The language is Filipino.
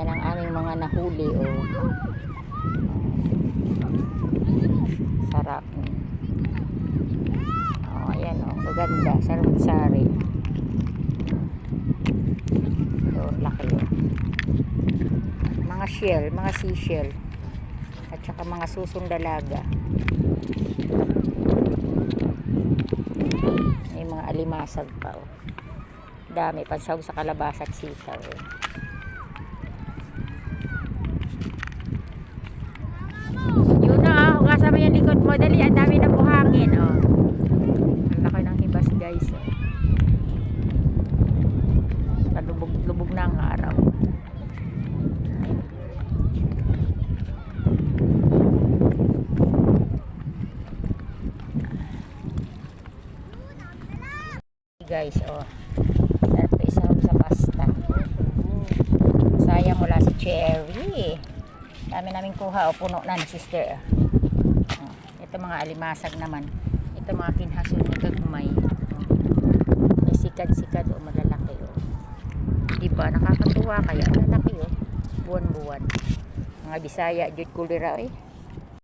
Ayan ang aming mga nahuli, oh. Sarap. Oh, ayan, oh. Maganda. Sarap-sari. Oh, laki, oh. Mga shell, mga seashell. At saka mga susong dalaga. May mga alimasag pa, oh. Dami, pansahog sa kalabasa at sitaw, oh. Yun na, hugasan mo yung likod mo. Dali, ang dami na buhangin, oh. Ang laki ng hibas, guys, oh. Lubog na ang araw. Guys, oh. Sarap isahog sa pasta. Sayang wala si Cherry. Dami namin kuha, o puno na ni sister. Oh, ito mga alimasag naman. Ito mga kinhason na gagmay. May sikad-sikad o malalaki, oh. Diba nakakatuwa kaya malalaki, oh. Buwan-buwan. Mga Bisaya jud kulira, eh.